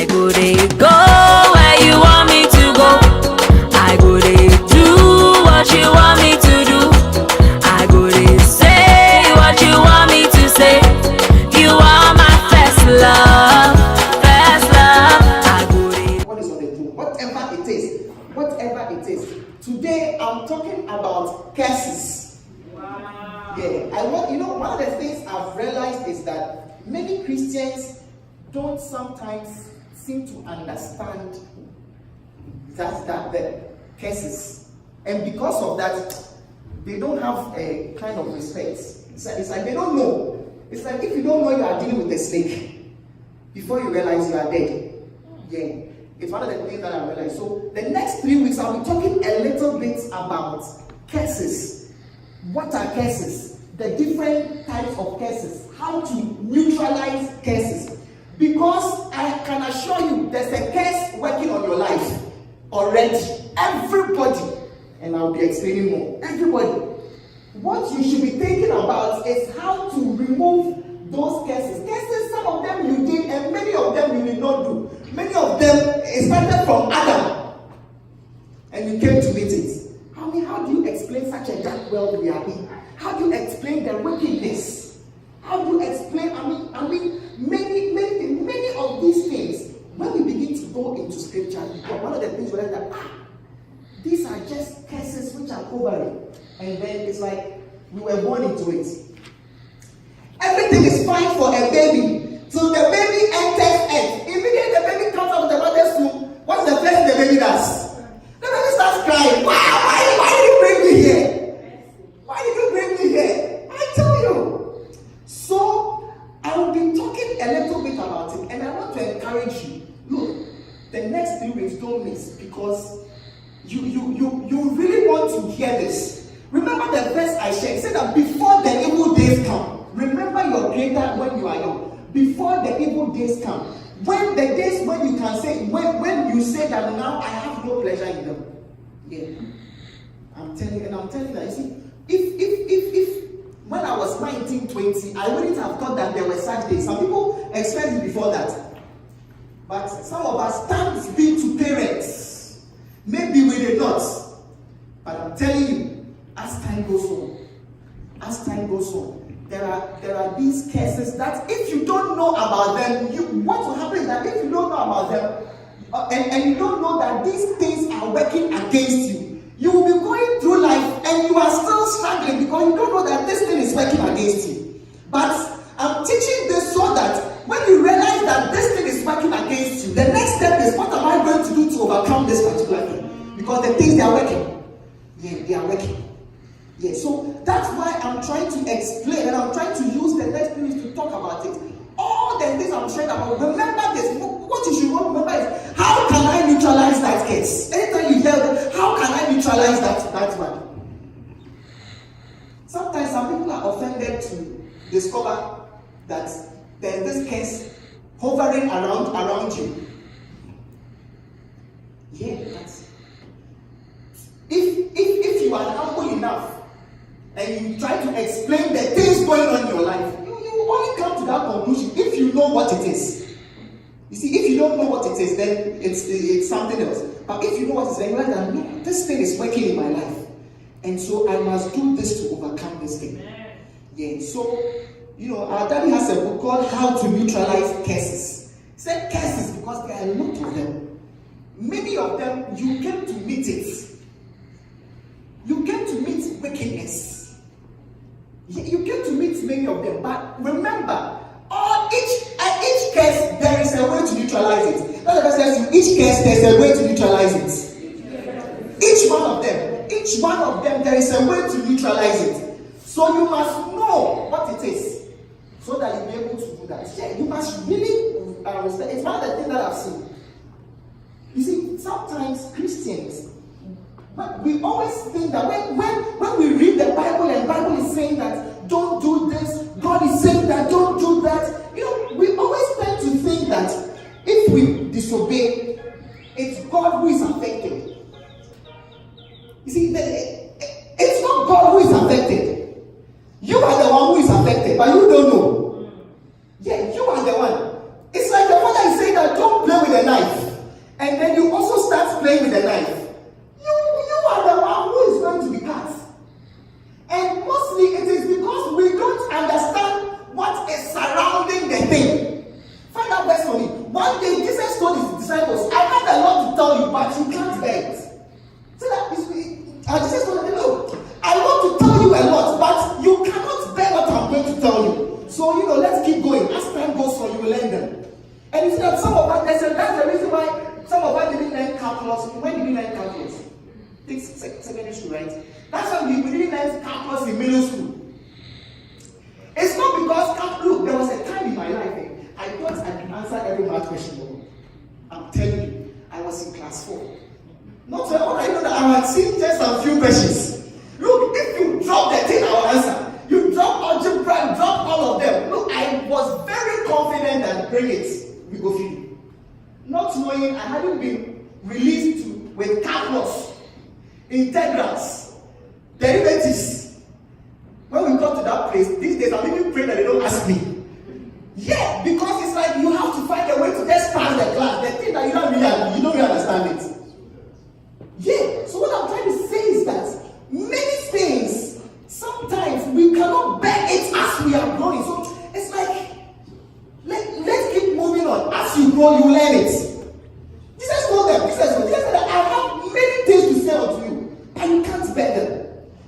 I go dey go where you want me to go. I go dey do what you want me to do. I go dey say what you want me to say. You are my first love, first love. I go dey. What is on the throne? Whatever it is. Today I'm talking about curses. Wow. Yeah, one of the things I've realized is that many Christians don't sometimes seem to understand that the curses, and because of that, they don't have a kind of respect. It's like they don't know. It's like if you don't know you are dealing with a snake, before you realize you are dead. Yeah, it's one of the things that I realized. So the next 3 weeks, I'll be talking a little bit about curses. What are curses? The different types of curses. How to neutralize curses. Because I can assure you, there's a curse working on your life already. Everybody, and I'll be explaining more. Everybody. What you should be thinking about is how to remove those curses. Curses, some of them you did, and many of them you did not do. Many of them started from Adam, and you came to meet it. How do you explain such a dark world we are in? How do you explain the wickedness? How do you explain? Many of these things. When we begin to go into scripture, one of the things we learn that these are just curses which are covering, and then it's like we were born into it. Everything is fine for a baby till the baby enters earth. Immediately the baby comes out of the mother's womb. What's the first thing the baby does? The baby starts crying. Why did you bring me here? Why did you bring me here? I tell you. So I will be talking a little bit about it, and I want to encourage you. Look, the next 3 weeks don't miss, because you really want to hear this. Remember the verse I shared. It said that before the evil days come, remember your creator when you are young. Before the evil days come, when the days when you can say, when you say that now I have no pleasure in them. Yeah, I'm telling you that. You see, if when I was 19, 20, I wouldn't have thought that there were such days. Some people experienced it before that. But some of us, thanks be to parents, maybe we did not. But I'm telling you, as time goes on, there are these cases that if you don't know about them, what will happen is that if you don't know about them, and you don't know that these things are working against you, you will be going through life and you are still struggling because you don't know that this thing is working against you. But I'm teaching this so that when you realize that this thing is working against you, the next step is, what am I going to do to overcome this particular thing? Because the things, they are working. Yeah, they are working. Yeah, so that's why I'm trying to explain, and I'm trying to use the next minutes to talk about it. All the things I'm sharing about, remember this. What you should remember is, how can I neutralize that case? Anytime you hear that, how can I neutralize that one? Sometimes some people are offended to discover that there's this case hovering around you. Yeah, that's, if you are humble enough and you try to explain the things going on in your life, you only come to that conclusion if you know what it is. You see, if you don't know what it is, then it's something else. But if you know what it is, then you realize that, no, this thing is working in my life, and so I must do this to overcome this thing. Yeah, so our daddy has a book called How to Neutralize Curses. He said curses because there are a lot of them. Many of them, you came to meet it. You came to meet wickedness. You came to meet many of them. But remember, each curse, there is a way to neutralize it. That's the verse says, each curse, there is a way to neutralize it. Each one of them, there is a way to neutralize it. So you must know what it is, so that you'll be able to do that. Yeah, you must really understand. It's one of the things that I've seen. You see, sometimes Christians, we always think that when we read the Bible and the Bible is saying that don't do this, God is saying that don't do that, we always tend to think that if we disobey, it's God who is affected. You see, it's not God who is affected. You are the one who is affected, but you don't know. Yeah, you are the one. It's like the father is saying that don't play with the that's the reason why some of us didn't learn calculus. When did we learn calculus? I think secondary school, right? That's why we didn't learn calculus in middle school. It's not because, look, there was a time in my life I thought I could answer every math question. I'm telling you, I was in class 4. Not all I know that I had seen just a few questions. Look, if you drop the thing, I will answer. You drop algebra, drop all of them. Look, I was very confident that bring it, we go through. Not knowing I hadn't been released with calculus, integrals, derivatives. When we got to that place, these days I'm even praying that they don't ask me. Yeah, because it's like you have to find a way to just pass the class. The thing that you don't really understand it. Yeah, so what I'm trying to say is that many things, sometimes we cannot bear it as we are growing. So it's like, let's keep moving on. As you grow, you learn it. Jesus told them, Jesus said, I have many things to say unto you, and you can't bear them.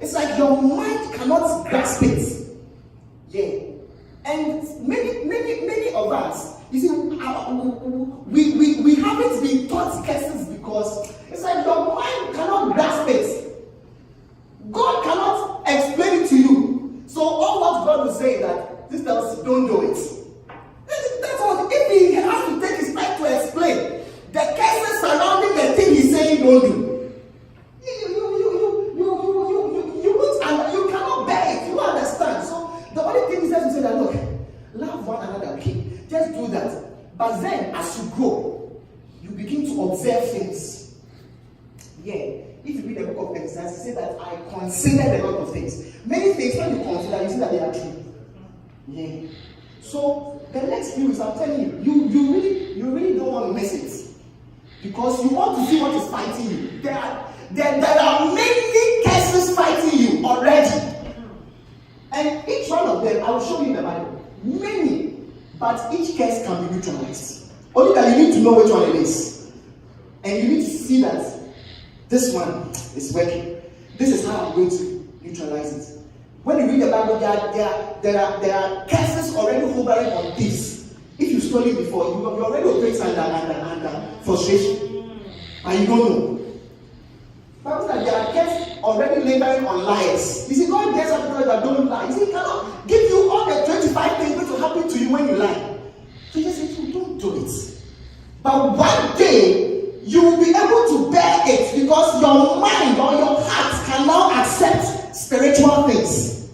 It's like your mind cannot grasp it. Yeah. And many of us, you see, we haven't been taught curses because it's like your mind cannot grasp it. God cannot explain it to you. So all what God will say is that this tells you don't do it. That's all. If he has to take his time to explain the curses surrounding the thing he's saying don't do, you won't, and you cannot bear it. You understand? So the only thing he says to say that, look, love one another, okay? Just do that. But then as you grow, you begin to observe things. Yeah. If you read the book of Exodus, he said that I considered a lot of things. Many things, when you consider, you see that they are true. Yeah. So the next few is, I'm telling you, you really don't want to miss it. Because you want to see what is fighting you. There are many curses fighting you already. And each one of them, I will show you in the Bible. Many. But each curse can be neutralized. Only that you need to know which one it is. And you need to see that this one is working. This is how I'm going to neutralize it. When you read the Bible, there are curses already hovering on this. If you stole it before, you already operating under frustration. And you don't know. Bible says there are curses already laboring on liars. You see, God gets up people that don't lie. You see, He cannot give you all the 25 things that will happen to you when you lie. So He just says, don't do it. But one day, you will be able to bear it because your mind or your heart can now accept spiritual things.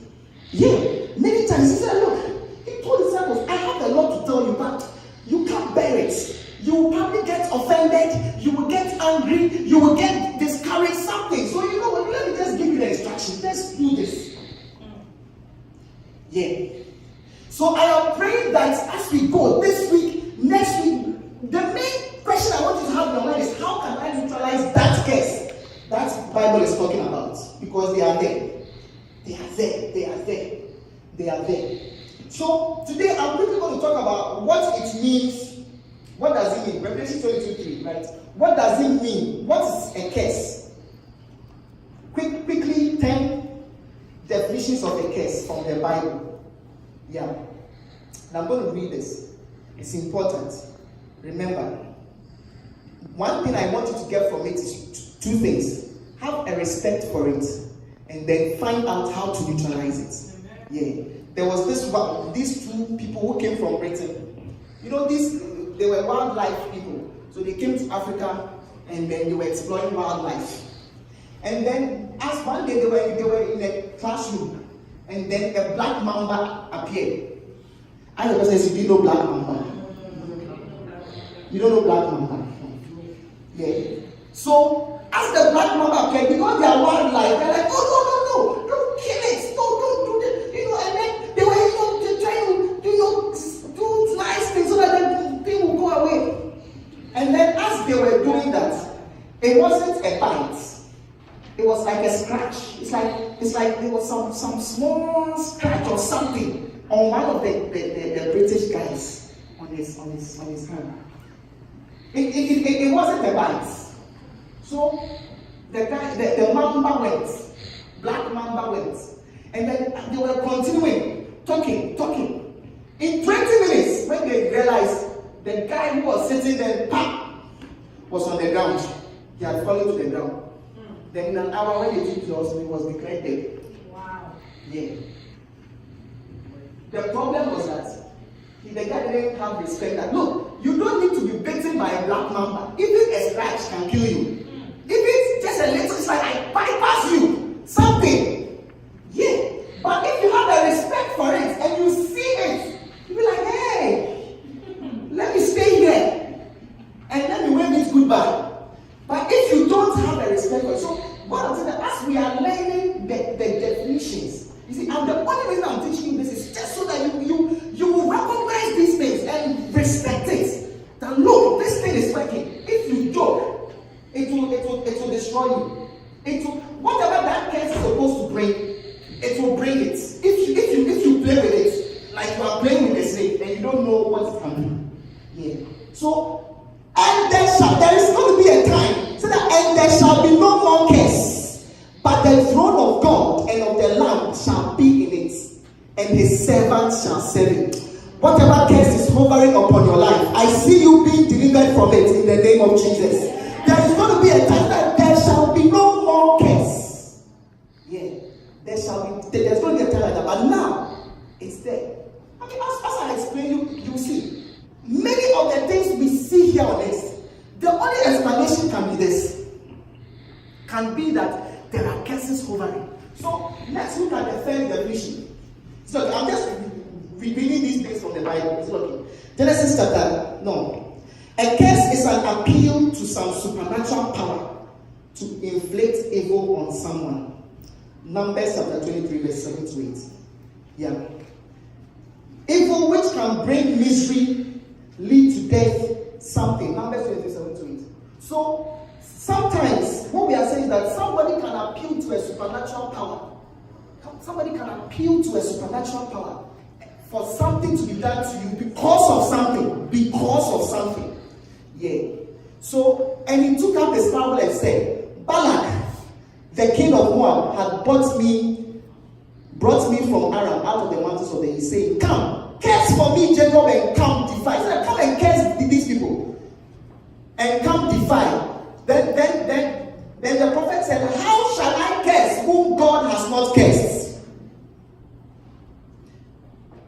Yeah, many times He said, look, He told His disciples, I have a lot to tell you, but you can't bear it. You will probably get offended, you will get angry, you will get discouraged, something. So you know what, let me just give you the instructions. Let's do this. Yeah. So I am praying that as we go this week, next week, the main question I want you to have in your mind is, how can I neutralize that curse that Bible is talking about? Because they are there. They are there. They are there. They are there. So today I'm quickly going to talk about what it means. What does it mean? Revelation 22:3, right? What does it mean? What is a curse? Quickly 10 definitions of a curse from the Bible. Yeah. And I'm going to read this. It's important. Remember, one thing I want you to get from it is two things. Have a respect for it, and then find out how to neutralize it. Yeah. There was these two people who came from Britain. You know, they were wildlife people. So they came to Africa, and then they were exploring wildlife. And then, as one day they were in a classroom, and then a black mamba appeared. I the person says, do you know black mamba? You don't know black mamba? Yeah. So, as the black mamba appeared, because they are wildlife, they're like, oh, no, don't kill it, don't do this. You know, and then they were, trying to, do nice things so that the thing will go away. And then as they were doing that, it wasn't a bite. It was like a scratch. It's like there was some small scratch or something on one of the British guys on his hand. It wasn't a bite. So the guy, the mamba went, black mamba went, and then they were continuing talking. In 20 minutes, when they realized the guy who was sitting there, was on the ground. He had fallen to the ground. Then in an hour when they took to us, he was declared dead. Wow. Yeah. The problem was that the guy didn't have respect that, look, you don't need to be bitten by a black mamba. Even a scratch can kill you. If it's just a little, it's like I bypass you. Something. Yeah. But if you have a respect for it and you see it, you'll be like, hey, let me stay here. And let me wave it goodbye. But if you don't have a respect for it, so what I'm saying that as we are learning the definitions, you see, and the only reason I'm teaching you this is just so that you will recognize these things and respect it. That look, this thing is working. If you joke, it will destroy you. It will, whatever that curse is supposed to bring, it will bring it. If you play with it, like you are playing with a snake and you don't know what it can do. Yeah. So, and there is going to be a time so that and there shall be no more curse, but the throne of God and of the Lamb shall be in it, and his servants shall serve it. Whatever curse is hovering upon your life, I see you being delivered from it in the name of Jesus. There is going to be a time that there shall be no more curse. Yeah, there's going to be a time like that, but now it's there. I mean, as I explain, you see, many of the things we see here on earth, the only explanation can be this. Can be that there are curses hovering. So let's look at the first definition. So I'm just revealing these things from the Bible. It's okay. Genesis chapter, no. A curse is an appeal to some supernatural power to inflict evil on someone. Numbers chapter 23, verse 7 to 8. Yeah. Evil which can bring misery, lead to death, something. Numbers 27 to 8. So sometimes what we are saying is that somebody can appeal to a supernatural power. Somebody can appeal to a supernatural power for something to be done to you because of something. Because of something. Yeah. So, and he took up his parable and said, Balak, the king of Moab, had brought me from Aram out of the mountains of the east, saying, come, curse for me, Jacob, and come defy. He said, come and curse these people. And come defy. Then the prophet said, how shall I curse whom God has not cursed?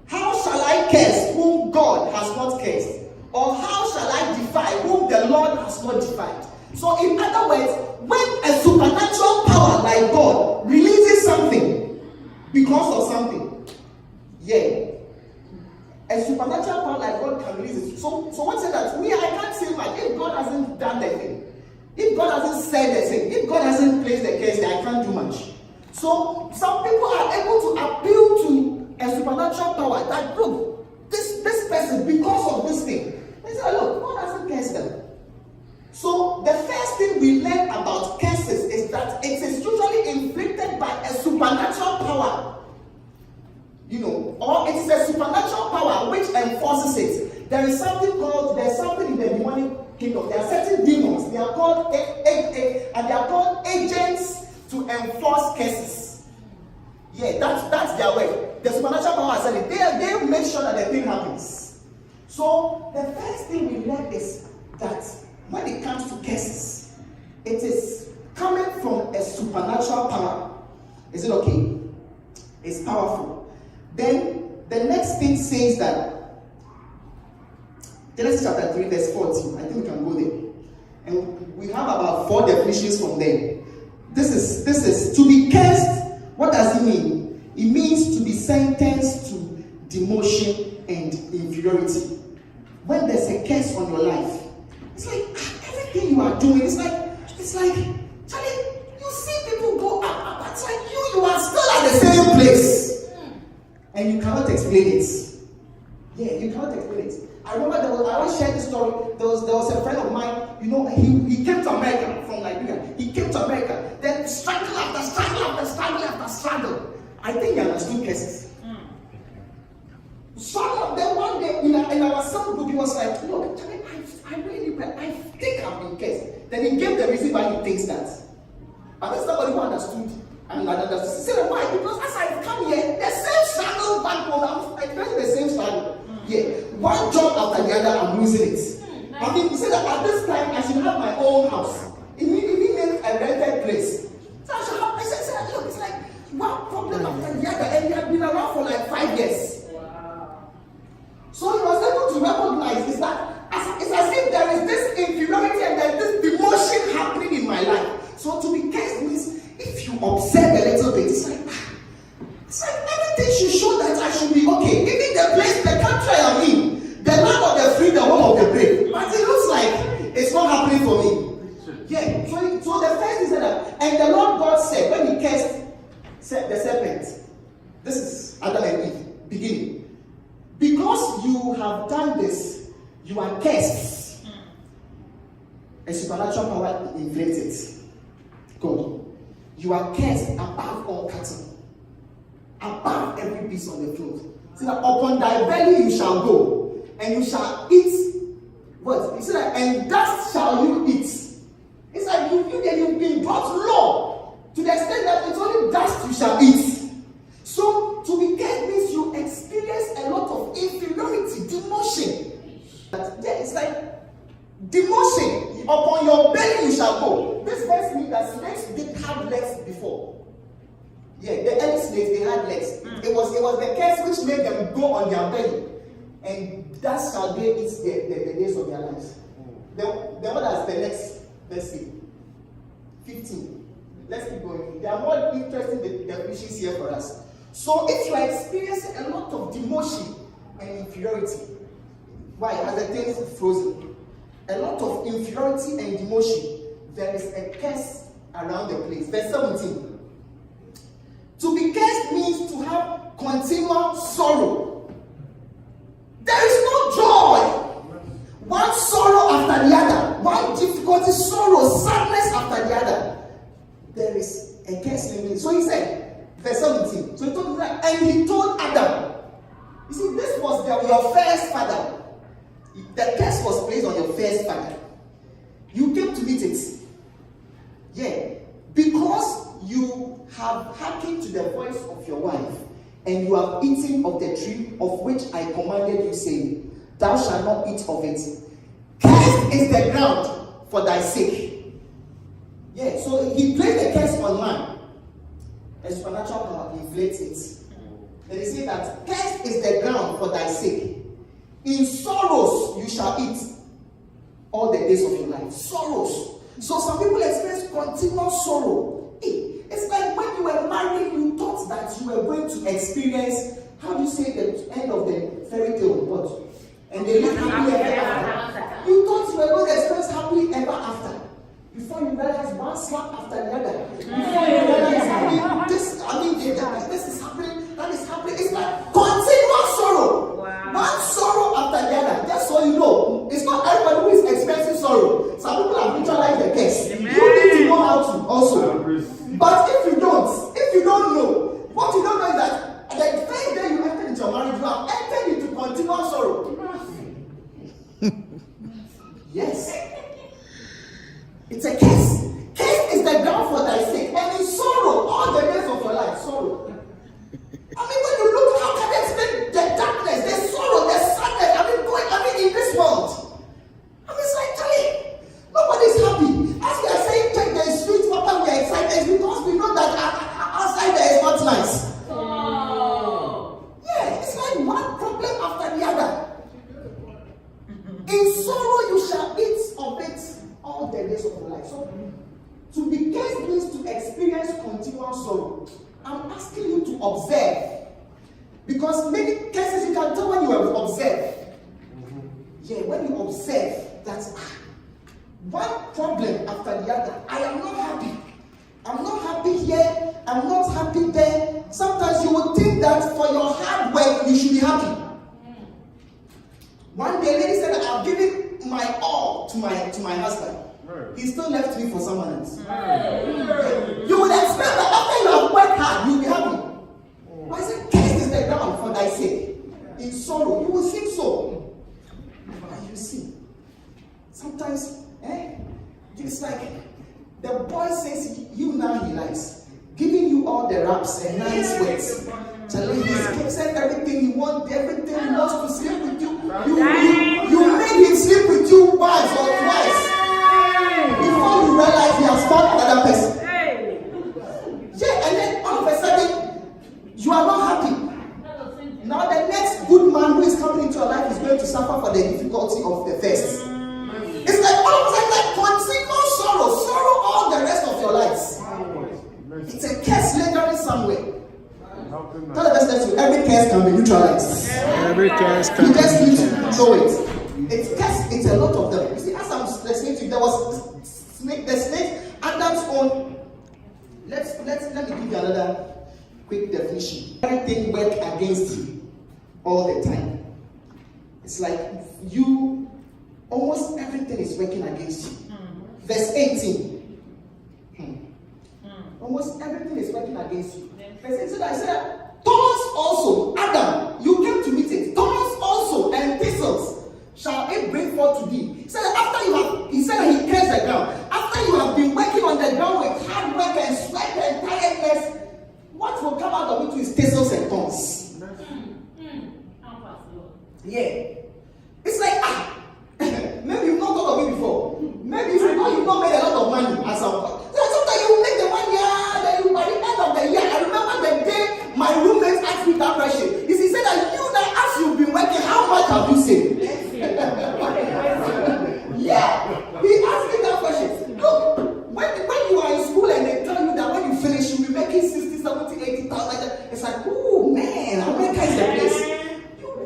How shall I curse whom God has not cursed? Or how shall I defy whom the Lord has not defied? So in other words, when a supernatural power like God releases something because of something, yeah, a supernatural power like God can release it. So what said that? Me, I can't say much. If God hasn't done the thing, if God hasn't said the thing, if God hasn't placed the case there, I can't do much. So some people are able to appeal to a supernatural power that, look, this person, because of this thing, they say, look, God hasn't cursed them. So the first thing we learn about curses is that it is usually inflicted by a supernatural power. You know, or it is a supernatural power which enforces it. There's something in the demonic kingdom. There are certain demons. They are called agents to enforce curses. Yeah, that's their way. The supernatural power said it. They make sure that the thing happens. So the first thing we learn is that when it comes to curses, it is coming from a supernatural power. Is it okay? It's powerful. Then the next thing says that Genesis chapter 3, verse 14. I think we can go there. And we have about 4 definitions from there. This is to be cursed. What does it mean? It means to be sentenced to demotion and inferiority. When there's a curse on your life, it's like everything you are doing, it's like Charlie, you see people go up, but it's like you are still at the same place. And you cannot explain it. Yeah, you cannot explain it. I remember I always shared this story. There was a friend of mine, you know, he came to America from Liberia. He came to America, then struggle after struggle after struggle after struggle. I think he understood cases. So then one day in our cell group, he was like, look, I think I've been cursed. Then he gave the reason why he thinks that. But there's somebody who understood. And understood. He said, why? Because as I come here, the same struggle back home, I'm experiencing the same struggle. Yeah. one job after the other, I'm losing it. I mean, he said that at this time I should have my own house. He meant a rented place. So I should have. I said, look, it's like one problem after the other, and he had been around for like 5 years. Wow. So he was able to recognize it's as if there is this inferiority and there is this demotion happening in my life. So to be cursed means if you observe a little bit, it's like everything should show that I should be okay. Even the place, the country I'm in, the land of the free, the home of the brave. But it looks like it's not happening for me. Yeah. So the first is that, and the Lord God said, when he cursed the serpent, this is Adam and Eve, beginning. Because you have done this, you are cursed. A supernatural power inflates it. God, you are cursed above all cattle, above every beast on the field. So that upon thy belly you shall go, and you shall eat what? He said that, and dust shall you eat. It's like you've been brought low to the extent that it's only dust you shall eat. So to be cursed means you experience a lot of inferiority, demotion. Yeah, it's like demotion. Upon your belly you shall go. This verse means that snakes didn't have legs before. Yeah, the early snakes, they had legs. It was the curse which made them go on their belly, and that shall they eat the days of their lives. Then what is the next? Let's see. 15. Let's keep going. There are more interesting definitions here for us. So if you are experiencing a lot of demotion and inferiority, why? As the thing is frozen. A lot of inferiority and demotion, there is a curse around the place. Verse 17. To be cursed means to have continual sorrow. There is no joy. One sorrow after the other. One difficulty, sorrow, sadness after the other. There is a curse in it. So he said, verse 17. So he told that, and he told Adam. You see, this was your first father. The curse was placed on your first father. You came to meet it. Yeah. Because you have hearkened to the voice of your wife, and you have eaten of the tree of which I commanded you, saying, thou shalt not eat of it. Cursed is the ground for thy sake. Yeah, so he placed the curse on man. A supernatural power inflates it. And he said that cursed is the ground for thy sake. In sorrows you shall eat all the days of your life. Sorrows. So some people experience continual sorrow. It's like when you were married, you thought that you were going to experience, how do you say, the end of the fairy tale? What? And they live happily ever after. You thought you were going to experience happily ever after. Before you realize one slap after the other. Before you realize this is happening, that is happening. It's like continual sorrow. Wow. One sorrow after the other. Just so you know, it's not everybody who is experiencing sorrow. Some people have neutralized the curse. You need to know how to also. But if you don't know, what you don't know is that the first day you enter into your marriage, you have entered into continual sorrow. Yes. It's a curse. Curse is the ground for thy sake. And in sorrow, all the days of your life, sorrow. I mean, when you look, how can you explain the darkness, the sorrow, the sadness, in this world? It's like, Charlie, nobody's happy. As we are saying, check the streets, Papa, we are excited because we know that outside there is not nice. Oh. Yeah, it's like one problem after the other. In sorrow you shall eat of it all the days of your life. So, to be cursed means to experience continual sorrow. I'm asking you to observe. Because many cases you can tell when you have observed. Yeah, when you observe that one problem after the other. I am not happy. I'm not happy here. I'm not happy there. Sometimes you would think that for your hard work you should be happy. One day, a lady said that I've given my all to my husband. He still left me for someone else. You would expect that after you have worked hard, you'll be happy. Why is it cursed is the ground for thy sake? In sorrow, you will sing so. And you see, sometimes, it's like the boy says you now he likes, giving you all the raps and nice words. Telling his kids everything he wants to sleep with you. You made him sleep with you once or twice before you realize he has found another person. Yeah, and then all of a sudden you are not happy. Now the next good man who is coming into your life is going to suffer for the difficulty of the first. It's like all of a sudden like continual sorrow all the rest of your lives. It's a curse lingering somewhere. Tell the person next to you, every curse can be neutralized. Every curse can You be just need to neutralized. know it. It's curse, it's a lot of them. You see, as I'm listening to you, there was the snake, Adam's own. Let me give you another quick definition. Everything work against you all the time. It's like you, almost everything is working against you. Verse 18. Almost everything is working against you. Verse 18, I said, thorns also, Adam, you came to meet it. Thorns also and thistles shall it bring forth to thee. He said, he said he cursed the ground. After you have been working on the ground with hard work and sweat and tiredness, what will come out of it is thistles and thorns. Yeah. It's like, maybe you've not thought of it before. Maybe if you know you've not made a lot of money at some point. Sometimes you make the money, then by the end of the year, I remember the day my roommate asked me that question. He said that you now, as you've been working, how much have you saved? Yeah. He asked me that question. Look, when you are in school and they tell you that when you finish, you'll be making 60, 70, 80,000, it's like, oh man, America is the place.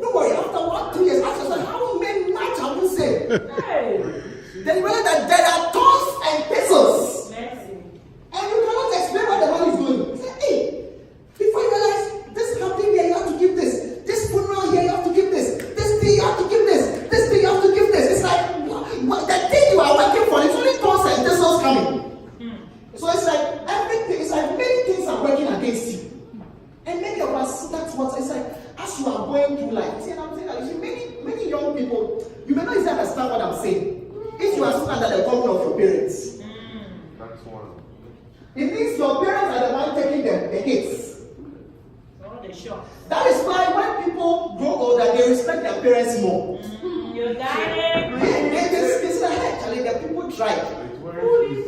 Don't worry, after 1, 2 years, ask yourself, how many nights have you saved? Then you realize that there are thorns and thistles. And you cannot explain where the money is going. You say, hey, before you realize this happening here, you have to give this. This funeral here, you have to give this. This thing, you have to give this. This thing, you have to give this. It's like, the thing you are working for, it's only thorns and thistles coming. So it's like everything, it's like many things are working against you. And many of us, that's what it's like, as you are going through life. See, and I'm saying that, you see, many young people, you may not even understand what I'm saying. If you are still under the control of your parents. That's one. It means your parents are the one taking the hits. That is why when people grow older, they respect their parents more. You got it. They say, hey, Charlie, the people tried.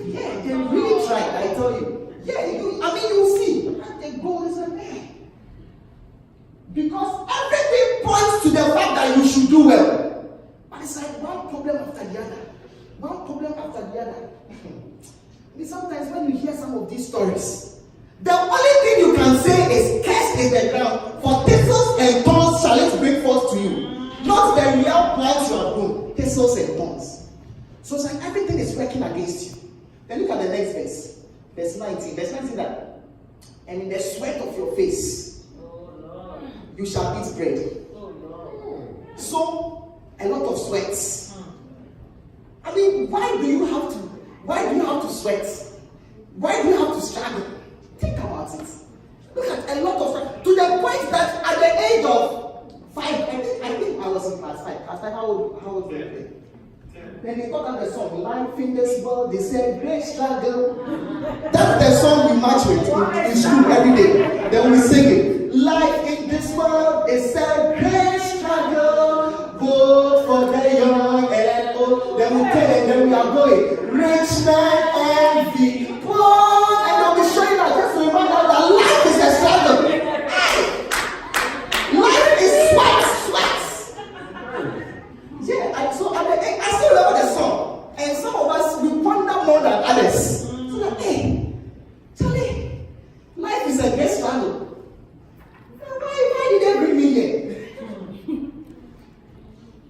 Yeah, they really tried, I tell you. Yeah, you see. And they go and say, hey. Because everything points to the fact that you should do well. But it's like one problem after the other. One problem after the other. Sometimes when you hear some of these stories, the only thing you can say is, cursed is the ground, for thistles and thorns shall it bring forth to you. Not the real plants you have grown, thistles and thorns. So it's like everything is working against you. Then look at the next verse. Verse 19. Verse 19 that, and in the sweat of your face, you shall eat bread. So, a lot of sweats. I mean, why do you have to sweat? Why do you have to struggle? Think about it. Look at a lot of struggle. To the point that at the age of 5, I think I was in class 5. Class 5, how old were you? Then they got out the song, Life in this world, they said, great struggle. That's the song we march with in school every day. Then we sing it. Life in this world is a great struggle, both for the young and old. Then we tell them, then we are going, rich man and the poor. And I'll be showing that just to remind us that life is a struggle. Life is sweat. Yeah, so at the end, I still remember the song. And some of us, we wonder more than others. So like, hey, Charlie, life is a great struggle. Why did they bring me here?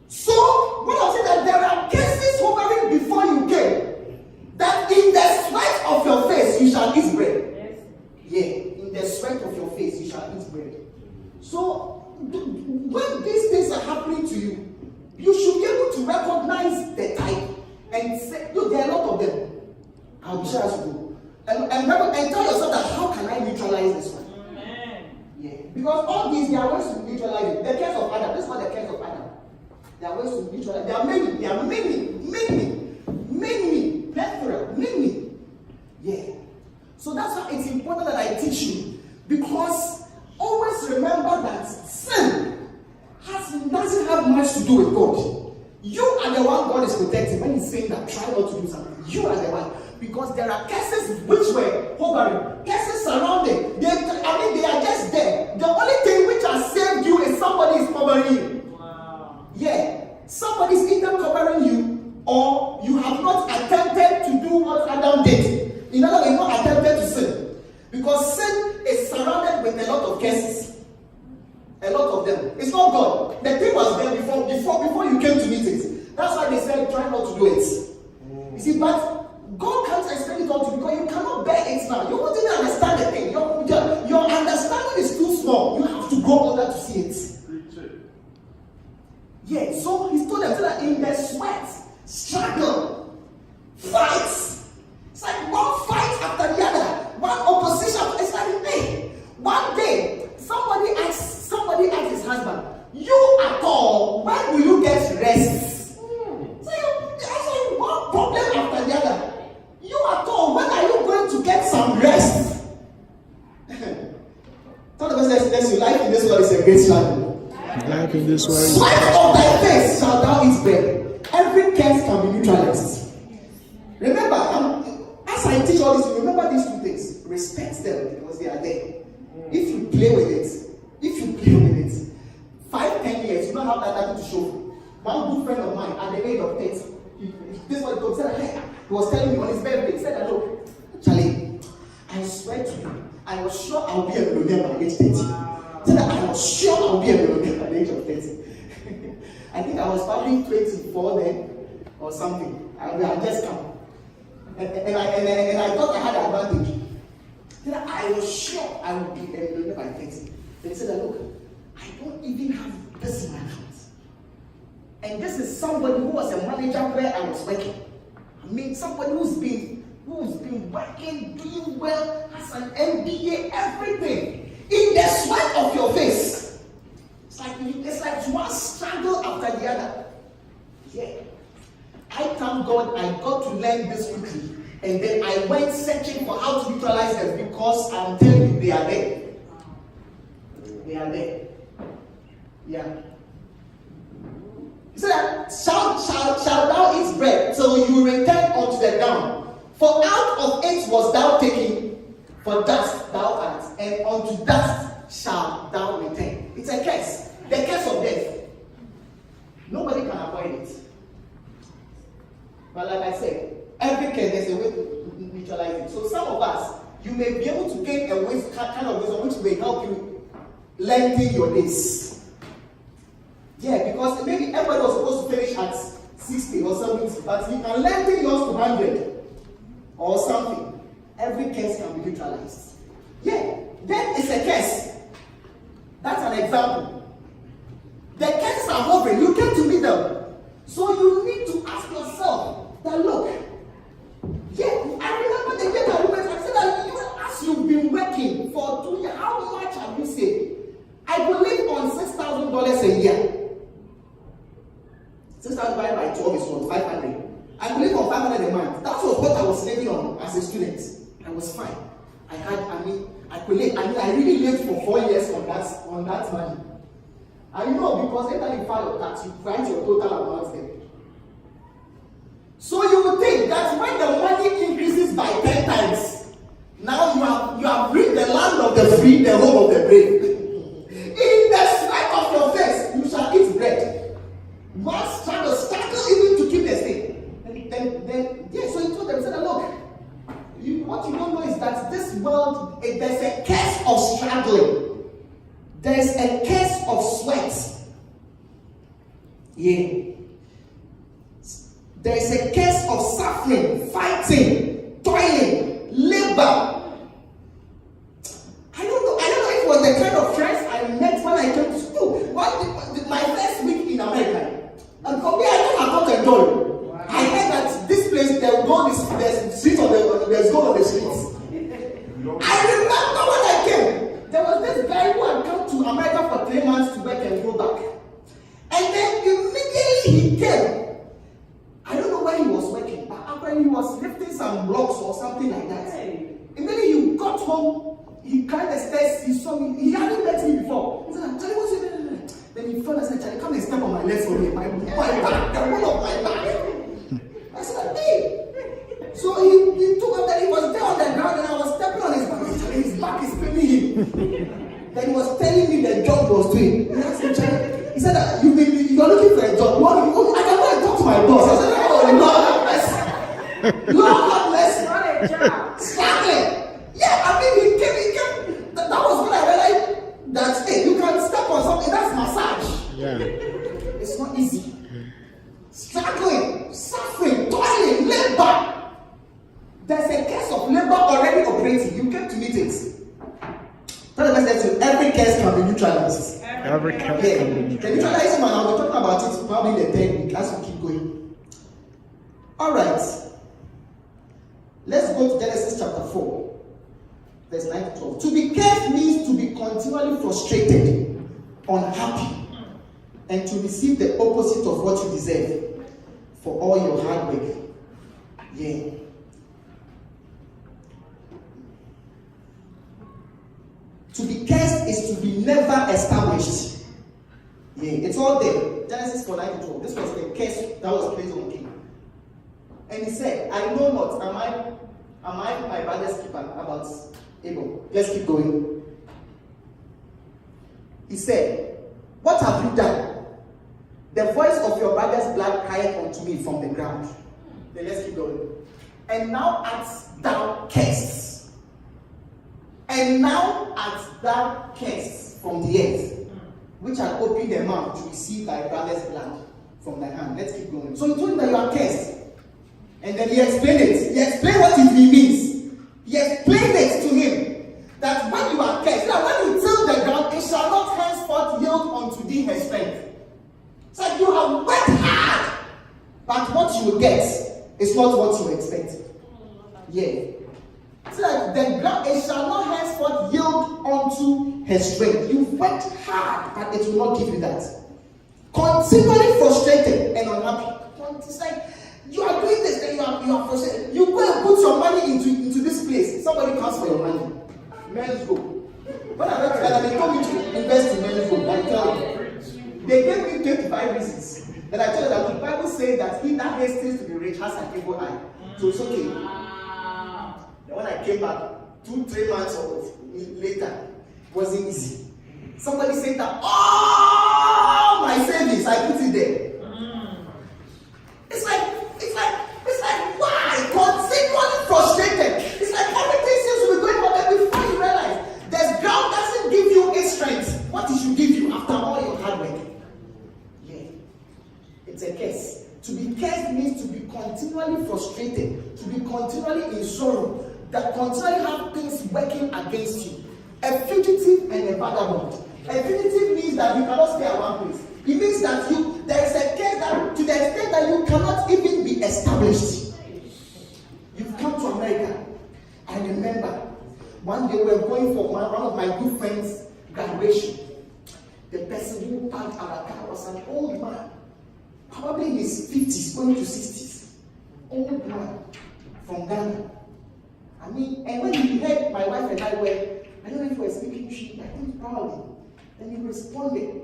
So, when I say that there are cases hovering before you came, that in the sweat of your face you shall eat bread. Yeah, in the sweat of your face you shall eat bread. So, when these things are happening to you, you should be able to recognize the type and say, look, there are a lot of them. I'll be sure as you go. And tell yourself that how can I neutralize this one? Yeah. Because all these, they are ways to neutralize it. The case of Adam, this is not the case of Adam. There are ways to neutralize. There are many, plethora, many. Yeah. So that's why it's important that I teach you. Because always remember that sin doesn't have much to do that try not to do something. You are the one. Because there are curses which were hovering. Curses surrounding. They are just there. The only thing which has saved you is somebody is covering you. Wow. Yeah. Somebody is either covering you or you have not attempted to do what Adam did. In other words, not attempted to sin. Because sin is surrounded with a lot of curses. A lot of them. It's not God. The thing was there before you came to meet it. That's why they said try not to do it. You see, but God can't explain it all to you because you cannot bear it now. You won't even understand the thing. Your understanding is too small. You have to go older to see it. Yeah, so he told them that in their sweat, struggle, fights. It's like one fight after the other, one opposition. It's like, hey, one day somebody asked his husband, "You at all? When will you get rest?" So you one problem after the other. You at all? When are you going to get some rest? Tell the person next to you, life in this world is a great struggle. Life in this world. Sweat of thy face shall thou eat bread. Every curse can be neutralized. Remember, as I teach all this, remember these two things. Respect them because they are there. If you play with it, 5-10 years, you don't have that nothing to show. One good friend of mine at the age of 30, this one told me, hey, he was telling me on his birthday, he said, look, Charlie, I swear to you, I was sure I'll be a millionaire by age 30. He said that I was sure I'll be a millionaire by the age of 30. I think I was probably 24 then or something. I just come. And I thought I had an advantage. Then I was sure I would be a millionaire by 30. Then he said that, look, I don't even have this in my account. And this is somebody who was a manager where I was working. I mean, somebody who's been working, doing well, has an MBA, everything. In the sweat of your face. It's like one struggle after the other. Yeah. I thank God I got to learn this quickly. And then I went searching for how to neutralize them because I'm telling you, they are there. They are there. Yeah. He said, shall thou eat bread till you return unto the ground? For out of it was thou taken, for dust thou art, and unto dust shalt thou return. It's a curse. The curse of death. Nobody can avoid it. But like I said, every curse there's a way to neutralize it. So some of us, you may be able to gain a kind of wisdom which may help you lengthen your days. Yeah, because maybe everybody was supposed to finish at 60 or 70, but you can lengthen yours to 100 or something. Every curse can be neutralized. Yeah, that is a curse. That's an example. The curses are hovering. You came to meet them. So you need to ask yourself that, look, yeah, I remember the day I went, I said that as you've been working for 2 years, how much have you saved? I believe on $6,000 a year. 6,000 divided by 12 is what? 500. I believe on 500 a month. That was what I was saving on as a student. I was fine. I really lived for 4 years on that money. I know because every time you file your tax, you write your total amount there. So you would think that when the money increases by 10 times, now you have reached the land of the free, the home of the brave. In the sweat of your face, you shall eat bread. Once trying to struggle even to keep the state. So he told them, he said, look, what you don't know is that this world, there's a curse of struggling. There's a curse of sweat. Yeah. There's a curse of suffering, fighting, toiling, labor. I don't know if it was the kind of friends I met when I came to school. My first week in America, and for me, I don't have to enjoy. I heard that this place, there's gold on the streets. I remember when I came, there was this guy who had come to America for 3 months to work and go back. And then immediately he came. I don't know where he was working, but apparently he was lifting some blocks or something like that. Immediately he got home, he climbed the stairs, he saw me, he hadn't met me before. He said, Charlie, what's your name? Then he fell and said, Charlie, come and step on my legs for me. My back, the whole of my back. I said, Then he was telling me the job he was doing. He asked me, he said that you are looking for a job. I can go and talk to my boss. I said, oh, Lord have mercy. Lord have mercy. Struggling. Yeah, I mean, he came. That was when I realized that, hey, you can step on something. That's massage. Yeah. It's not easy. Struggling, suffering, toiling, labor. There's a case of labor already operating. You came to meet it. Tell the person, every case can be neutralized. Every curse can be The neutralized. neutralizing one, I'll be talking about it probably the 10th week as we keep going. Alright. Let's go to Genesis chapter 4, verse 9 to 12. To be cursed means to be continually frustrated, unhappy, and to receive the opposite of what you deserve for all your hard work. Yeah. To be cursed is to be never established. Yeah, it's all there. Genesis 4, 9 to 12. This was the curse that was placed on Cain. And he said, I know not, am I my brother's keeper about Abel? Let's keep going. He said, what have you done? The voice of your brother's blood cried unto me from the ground. Then let's keep going. And now art thou cursed. And now art thou cursed from the earth, which had opened the mouth to receive thy brother's blood from thy hand. Let's keep going. So he told him that you are cursed. And then he explained it. He explained what it means. He explained it to him that when you are cursed, that when you till the ground, it shall not henceforth yield unto thee her strength. So you have worked hard, but what you will get is not what you expect. Yeah. So that the ground, it shall not henceforth yield unto her strength. You've worked hard, but it will not give you that. Continually frustrated and unhappy. It's like you are doing this, then you are frustrated. You go and put your money into this place. Somebody comes for your money. Men's go. When I went to Ghana, they told me to invest in men's go. I tell you. They gave me 25 reasons. Then I told them that the Bible says that he that hastens to be rich has an evil eye. So it's okay. Then when I came back, 2-3 months later, it wasn't easy. Somebody said that all my savings, I put it there. It's like, why? Continually frustrated. It's like everything seems to be going on, and before you realize, the ground doesn't give you its strength. What it should give you after all your hard work? Yeah. It's a curse. To be cursed means to be continually frustrated, to be continually in sorrow, that continually have things working against you. A fugitive and a vagabond. A fugitive means that you cannot stay at one place. It means that there is a case that to the extent that you cannot even be established. You've come to America. I remember one day we were going for one of my good friends' graduation. The person who parked our car was an old man, probably in his 50s, going to 60s. Old man from Ghana. I mean, and when he heard my wife and I were, I don't know if we were speaking Tree, I think proudly. Then he responded.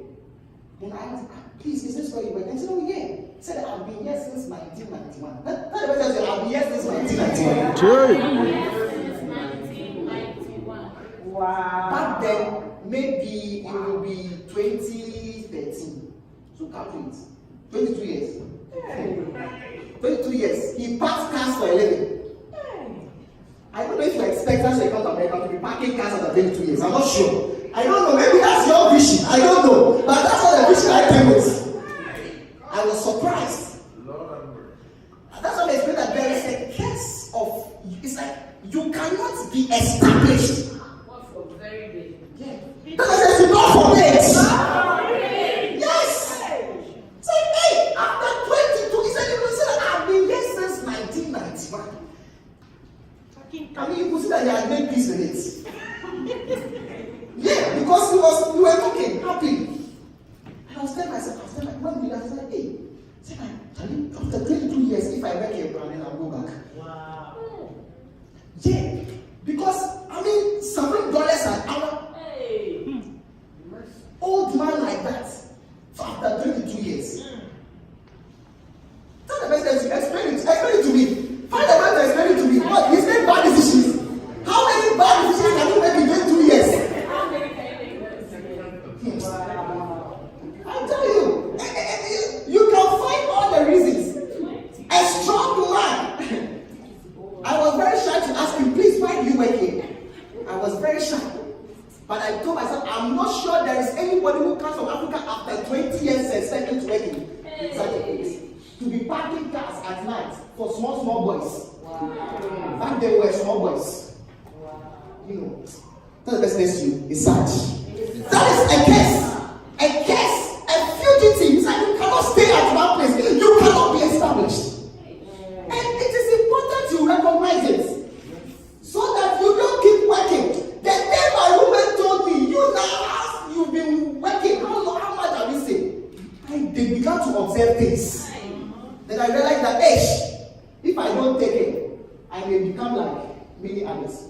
Then I asked, please, is this where you were? And he said, oh yeah. He said, I've been here since 1991. That the person said, I've been here since 1991. Wow. Back then, maybe it will be 2013. So calculate. 22 years. 22 years. He passed cars for a living. I don't know if you expect us to come to America to be parking cars after 22 years. I'm not sure. I don't know. Maybe that's your vision. I don't know. But that's not the vision I came with. I was surprised. That's what I explained, that there is a case of, it's like you cannot be established. What for very big? Yeah. That's a not for it. Yes. Say, hey, after 22, he said, I've been here since 1991. I mean, you could see that he had made peace with it. Yeah, because we were talking happy. And I was telling myself, when we left, I said, hey, after 22 years, if I work here, I'll go back. Wow. Yeah, because I mean, $7 an hour. Hey. Old man like that for after 22 years. Tell the person, explain it to me. Find a man to explain it to me. What? He's made bad decisions. How many bad decisions can you make in 22 years? But I told myself, I'm not sure there is anybody who comes from Africa after 20 years expecting to work in such a place. To be parking cars at night for small boys. Wow. Back then we were small boys. Wow. You know, that's the best next to you. It's such. That is a curse. A curse. A fugitive. It's like you cannot stay at one place. You cannot be established. And it is important you recognize it. So that you don't keep working. The day my woman told me, you've been working. How much have you saved? They began to observe things. Then I realized that, if I don't take it, I may become like many others.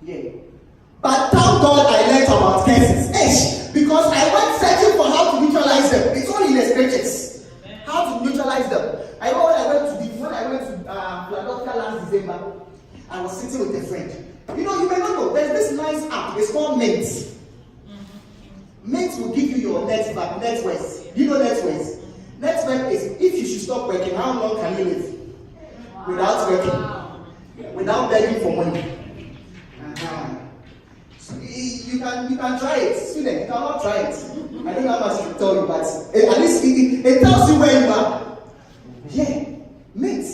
Yeah. But thank God I learned about curses. Because I went searching for how to neutralize them. It's all in the scriptures. How to neutralize them. I know when I went to Philadelphia last December, I was sitting with a friend. You know, you may not know, there's this nice app. It's called Mint. Mint will give you your net worth. You know net worth? Net worth is if you should stop working, how long can you live without working, without begging for money? So you can try it, student. You cannot try it. I don't know how much to tell you, but at least it tells you where you are. Yeah, Mint.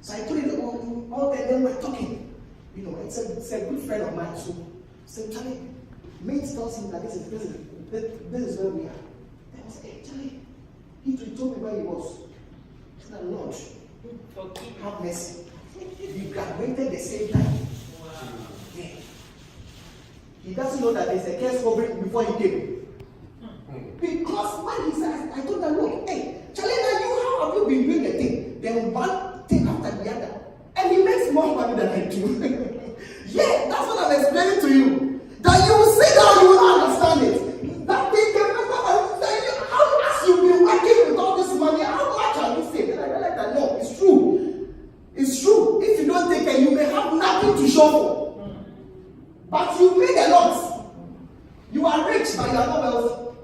So I told you all of them were talking. You know, it's a good friend of mine. So Charlie, Mint tells him that this is where we are. Then I said, Charlie. He told me where he was. He said, Lord, have mercy. We graduated the same time. Wow. Yeah. He doesn't know that there's a curse covering before he came. Because when he said, I told him, look, Charlie, how have you been doing the thing? Then one thing after the other. And he makes more money than I do. Yeah, that's what I'm explaining to you. That you will sit down, you will understand it. That thing came as you've been working with all this money, how much have you saved? And I realized that no, it's true. It's true. If you don't take it, you may have nothing to show for. But you made a lot. You are rich, but you are not wealthy.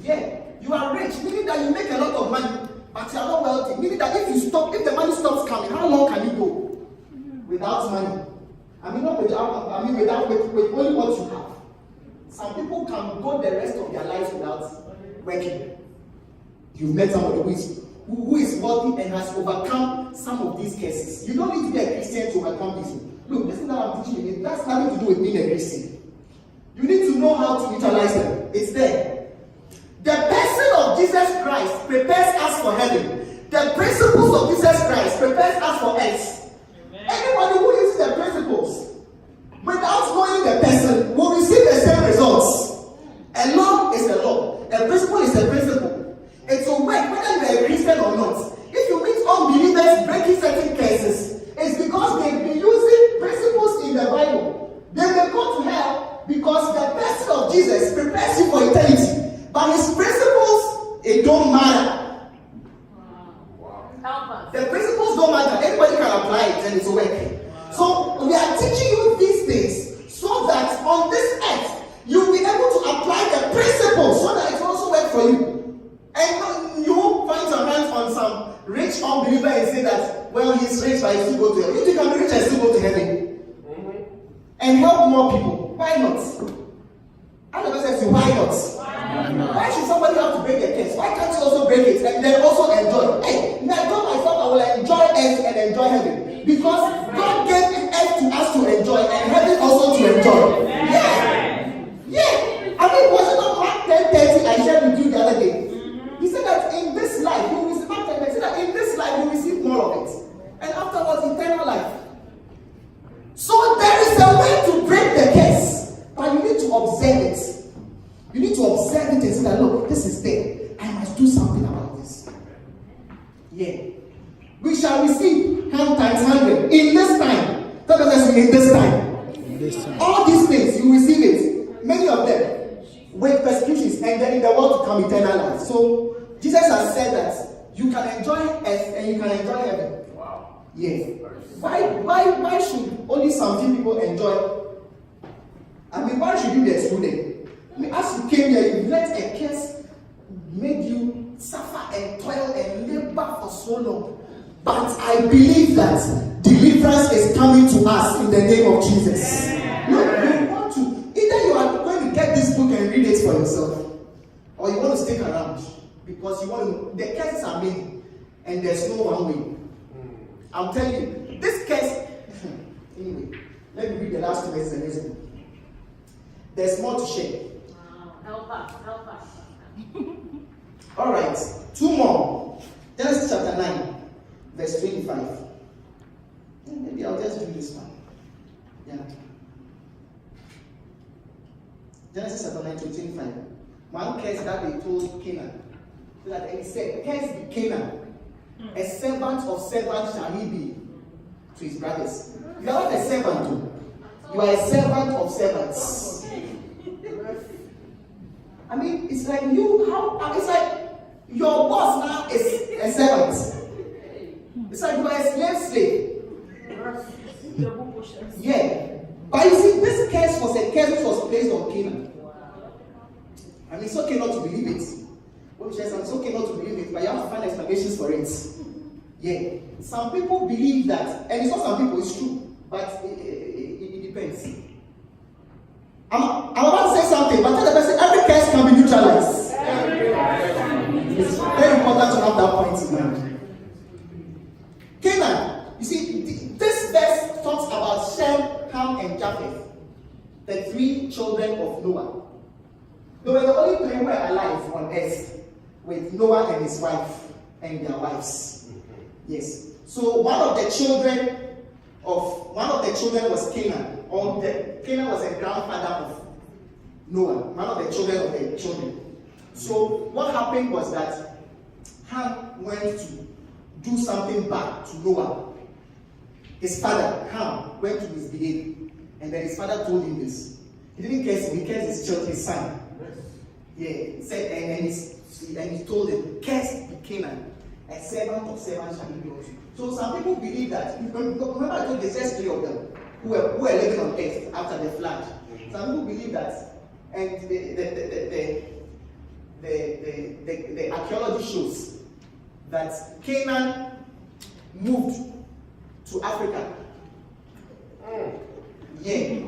Yeah, you are rich, meaning that you make a lot of money, but you are not wealthy. Meaning that if the money stops coming, how long can you go without money? With only what you have. Some people can go the rest of their lives without working. You've met somebody who is wealthy and has overcome some of these cases. You don't need to be a Christian to overcome this. Look, this is what I'm teaching you. That's nothing to do with being a Christian. You need to know how to neutralize them. It's there. The person of Jesus Christ prepares us for heaven. The principles of Jesus Christ prepares us for earth. Anybody who uses the principles without knowing the person will receive the same results. A law is a law. A principle is a principle. It will work whether you are a Christian or not. If you meet unbelievers breaking certain cases, it's because they've been using principles in the Bible. They may go to hell because the person of Jesus prepares you for eternity. But his principles, it don't matter. Help us. The principles don't matter. Everybody can apply it and it's working. So we are teaching you these things so that on this earth you'll be able to apply the principles so that it will also work for you. And you won't find your hands on some rich unbeliever and say that, well, he's rich but he still go to heaven. If you can be rich and still go to heaven and help more people, why not? I never said why not? Why should somebody have to break a case? Why can't you also break it and then also enjoy? I told myself I will enjoy earth and enjoy heaven. Because God gave earth to us to enjoy and heaven also to enjoy. Yeah. Was it not Mark 10:30 I shared with you the other day? He said that in this life you will receive in this life you will receive more of it. And afterwards eternal life. So there is a way to break the curse, but you need to observe it. You need to observe it and say that, look, this is there. I must do something about this. Yeah. We shall receive 100 times 100 in this time. That doesn't mean in this time. All these things, you receive it. Many of them with persecutions and then in the world to come eternal life. So Jesus has said that you can enjoy earth and you can enjoy heaven. Wow. Yeah. Why should only some few people enjoy? Why should you be excluded? As you came here, you let a curse make you suffer and toil and labor for so long. But I believe that deliverance is coming to us in the name of Jesus. Look, you want to know, the curses are many, and there's no one way. I'm telling you, this curse. Anyway, let me read the last 2 verses and listen. There's more to share. Help us. All right, 2 more. Genesis chapter 9, verse 25. Maybe I'll just do this one. Yeah. Genesis chapter 9 to 25. One curse that they told Canaan. So that he said, curse be Canaan. A servant of servants shall he be to his brothers. You are not a servant too. You are a servant of servants. I mean, it's like it's like your boss now is a servant. It's like you are a slave. Yeah. But you see, this curse was a curse which was placed on Canaan. I mean, it's okay not to believe it. It's okay not to believe it, but you have to find explanations for it. Yeah. Some people believe that, and it's not some people, it's true, but it depends. I'm about to say something, but tell the person every curse can be neutralized. It's very important to have that point in mind. Canaan, you see, this verse talks about Shem, Ham, and Japheth, the 3 children of Noah. They were the only 3 who were alive on earth, with Noah and his wife and their wives. Yes. So one of the children was Canaan. Canaan was a grandfather of Noah, one of the children of the children. So what happened was that Ham went to do something bad to Noah. His father, Ham, went to misbehave, and then his father told him this. He didn't curse him, he cursed his child, his son. Yeah, he said, and he told him, "Curse be Canaan, a servant of servants shall he be unto you." So some people believe that. Remember, I told the first 3 of them who were living on earth after the flood. Some people believe that, and the archaeology shows that Canaan moved to Africa. Yeah,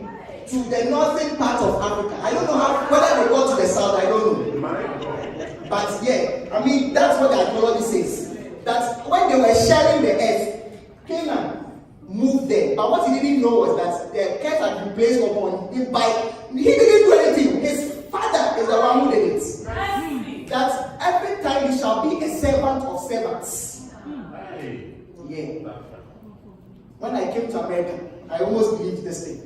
to the northern part of Africa. I don't know whether they got to the south. I don't know. But yeah, I mean that's what the archaeology says. That when they were sharing the earth, Canaan moved there. But what he didn't know was that the curse had been placed upon him by. He didn't do anything. His father is the one who did it. That every time he shall be a servant of servants. Yeah. When I came to America, I almost believed this thing.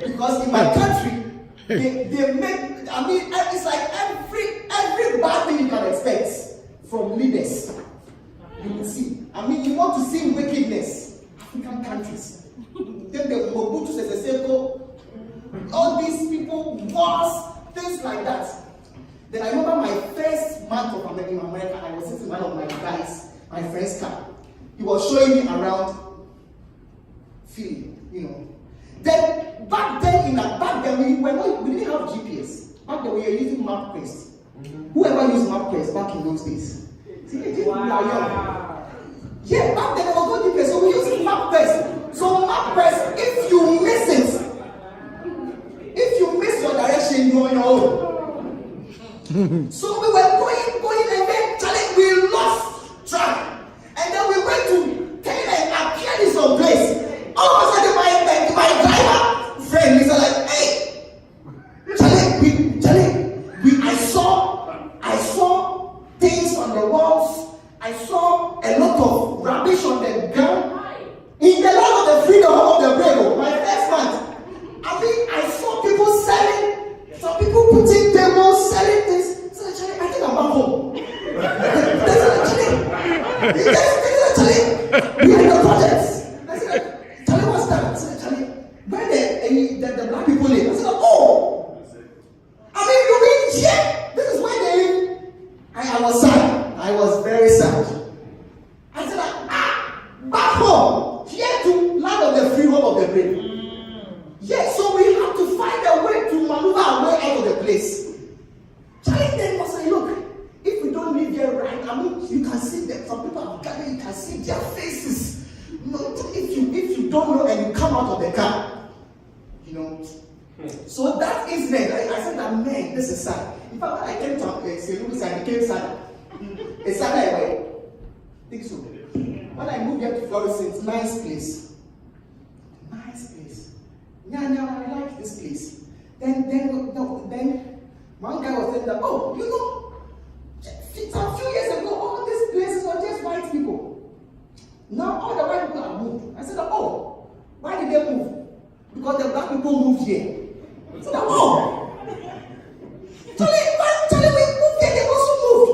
Because in my country, they make, I mean, it's like every bad thing you can expect from leaders. You will see. I mean, you want to see wickedness. African countries. Then the Mobutu Sese Seko, all these people, wars, things like that. Then I remember my first month of in America, I was sitting in one of my guys, my friend's car. He was showing me around Philly, you know. Then back then we didn't have GPS. Back then we were using MapQuest. Whoever used MapQuest back in those days. See, wow. Yeah, back then there was no GPS, so we used MapQuest. So MapQuest, if you miss your direction, you're on your own. So we were going, and then we lost track. And then we went to Kenya and appeared in some place. All of a sudden, my driver friend is like, "Hey, Charlie, I saw things on the walls. I saw a lot of rubbish on the ground. In the land of the freedom of the brave, my first month. I mean, I saw people selling, some people putting tables, selling things. So Charlie, I think I'm back home. Charlie, we are in the projects. I said, Charlie, what's that? I said, Charlie, where the black people live? I said, oh, I mean, you mean, yeah, this is where they live. I was sad. I was very sad. I said, back home, here to land of the free home of the brave. Yeah, so we have to find a way to maneuver our way out of the place. Charlie then was like, look, if we don't live here right, I mean, you can see them. Some people have gathered, you can see their faces. You know, if you don't know and you come out of the car, you know. So that incident, I said that, man, this is sad. In fact, when I came to St. Louis, I became sad. It's Saturday, right? Think so. When I moved here to Florissant, nice place. Nice place. Yeah, I like this place. Then one guy was saying that, oh, you know, a few years ago, all these places were just white people. Now all the white people have moved. I said, oh, why did they move? Because the black people moved here. I said, oh, Charlie, we moved here, they also moved.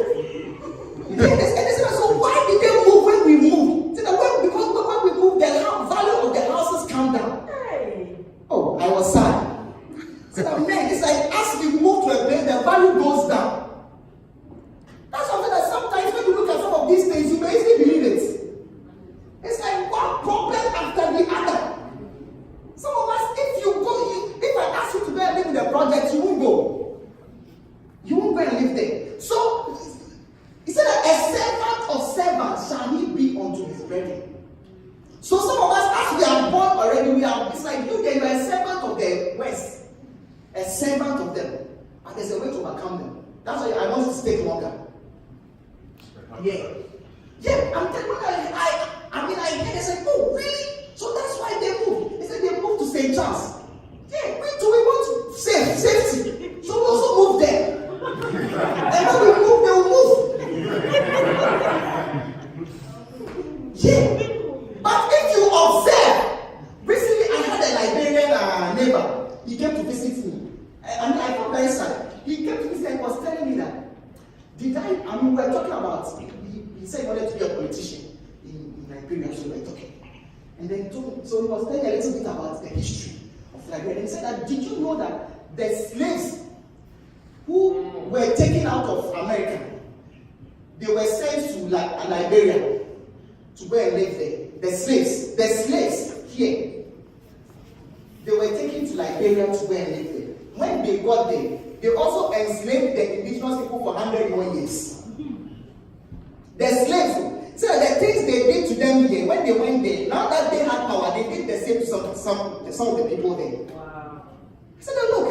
And they said, so why did they move when we moved? I said, well, because when we moved, the value of the houses come down. Hey. Oh, I was sad. I said, man, it's like as we move to a place, the value goes down. That's something that sometimes when you look at some of these things, you may easily believe it. It's like one problem after the other. Some of us, if I ask you to go and live in the project, you won't go. You won't go and live there. So, he said that a servant of servants shall he be unto his brethren. So some of us, as we are born already, it's like you are a servant of the West. A servant of them. And there's a way to overcome them. That's why I want to stay longer. Yeah. Yeah, I'm telling you, I heard, I said, oh, really? So that's why they moved. They said they moved to St. Charles. Yeah, we too, we want to safety. So we also moved there. And when we move, they will move. Yeah. But if you observe, recently I had a Liberian neighbor. He came to visit me. I felt very sad. He came to visit and was telling me that, we were talking about, he said he wanted to be a politician in Nigeria, so we were talking. And then he was telling a little bit about the history of Liberia. And he said that, did you know that the slaves who were taken out of America, they were sent to Liberia to go and live there. The slaves here, they were taken to Liberia to go and live there. When they got there, they also enslaved the indigenous people for 100 more years. The slaves, so the things they did to them here, when they went there, now that they had power, they did the same to some of the people there. Wow. I said, look,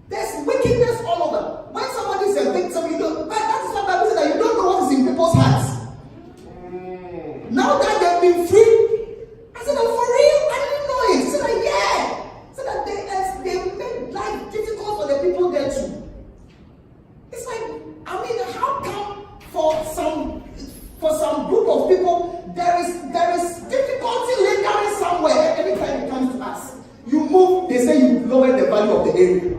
there's wickedness all over. When somebody is a victim, you don't, but that is what Bible says, that you don't know what is in people's hearts. Now that they've been free, I said, oh, for real? I didn't know it. He said, yeah. So that they made life difficult for the people there too. It's like, how come for some group of people there is difficulty lingering somewhere every time it comes to us? You move, they say you lower the value of the area.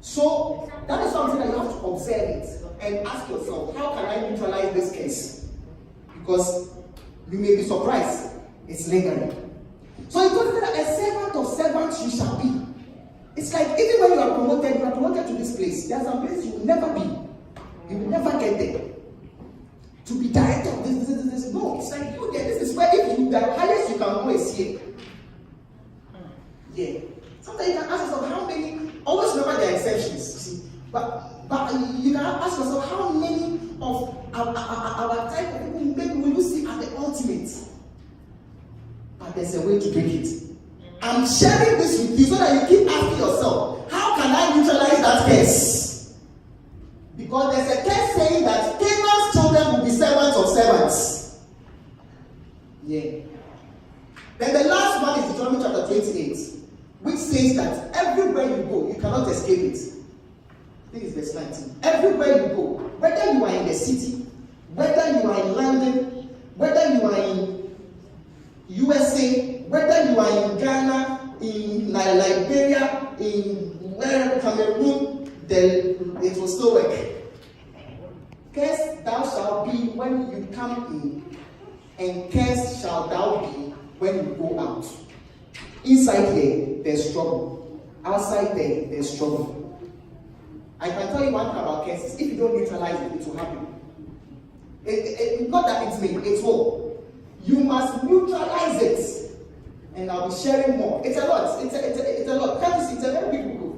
So that is something that you have to observe it and ask yourself, how can I neutralize this case? Because you may be surprised, it's lingering. So it told me that a servant of servants you shall be. It's like even when you are promoted to this place, there are some places you will never be. You will never get there. To be director of this. No, it's like you there. This is where the highest you can go is here. Yeah. Sometimes you can ask yourself how many, always remember the exceptions, you see. But you can ask yourself how many of our type of people maybe will you see at the ultimate. But there's a way to break it. I'm sharing this with you so that you keep asking yourself, how can I neutralize that curse? Because there's a curse saying that Canaan's children will be servants of servants. Yeah. Then the last one is Deuteronomy chapter 28, which says that everywhere you go, you cannot escape it. I think it's verse 19. Everywhere you go, whether you are in the city, whether you are in London, whether you are in USA, whether you are in Ghana, in Liberia, in Cameroon, then it will still work. Cursed thou shalt be when you come in, and cursed shalt thou be when you go out. Inside here, there's trouble. Outside there's trouble. I can tell you one thing about curses. If you don't neutralize it, it will happen. Not that it's me, it will. You must neutralize it. And I'll be sharing more. It's a lot. It's a lot. Can't you see? It's a very big book.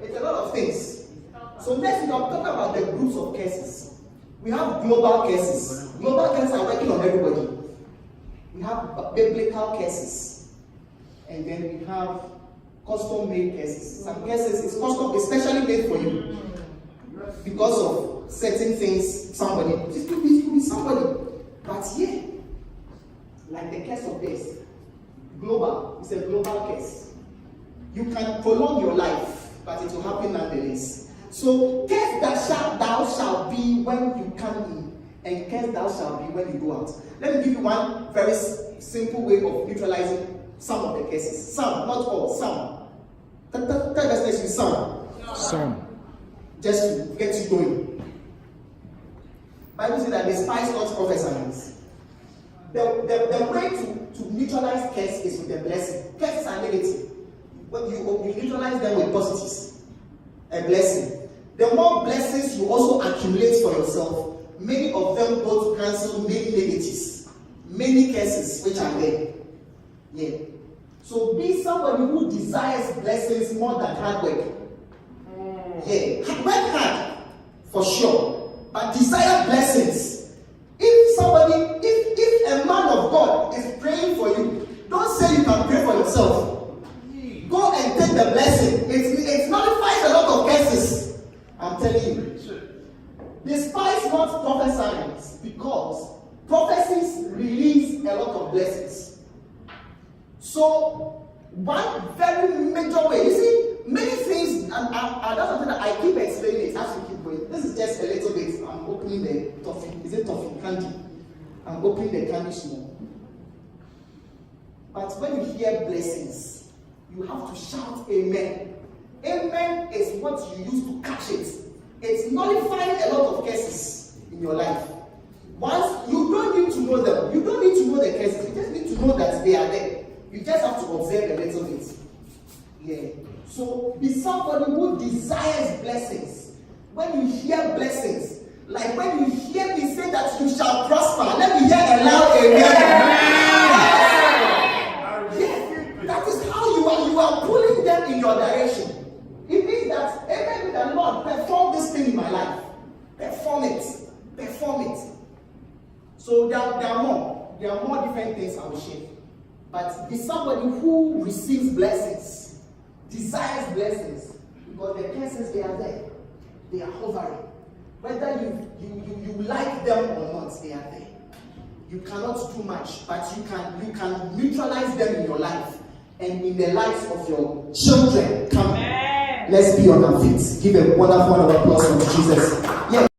It's a lot of things. So next week, I'm talking about the groups of curses. We have global curses. Global curses are working on everybody. We have biblical curses. And then we have custom-made curses. Some curses is custom, especially made for you. because of certain things, somebody, it could be somebody. But yeah, like the curse of death, global, it's a global curse. You can prolong your life, but it will happen nonetheless. So, curse thou shalt be when you come in, and curse thou shalt be when you go out. Let me give you one very simple way of neutralizing some of the curses. Some, not all, some. Tell us next week, some. Some. Just to get you going. Bible says that despise not prophesying. The way to neutralize curse is with the blessing. Curses are negative. When you neutralize them with positives, a blessing. The more blessings you also accumulate for yourself, many of them go to cancel many negatives, many curses which are there. Yeah. So be somebody who desires blessings more than hard work. Yeah. Work hard for sure, but desire blessings. If a man of God is praying for you, don't say you can pray for yourself. Go and take the blessing. It nullifies a lot of curses. I'm telling you. Despise not prophesying, because prophecies release a lot of blessings. So, one very major way, you see, many things, and that's something that I keep explaining it as we keep going. This is just a little bit. I'm opening the toffee. Is it toffee candy? I'm opening the candy small. But when you hear blessings, you have to shout amen. Amen is what you use to catch it. It's nullifying a lot of curses in your life. Once you don't need to know them, you don't need to know the curses, you just need to know that they are there. You just have to observe a little bit. Yeah. So be somebody who desires blessings. When you hear blessings, like when you hear me say that you shall prosper, let me hear a loud amen. That is how you are pulling them in your direction. It means that, amen, with the Lord, perform this thing in my life. Perform it. Perform it. So there are more different things I will share. But be somebody who receives blessings, desires blessings, because the curses, they are there. They are hovering. Whether you like them or not, they are there. You cannot do much, but you can neutralize them in your life and in the lives of your children. Come, let's be on our feet. Give a wonderful round of applause for Jesus. Yeah.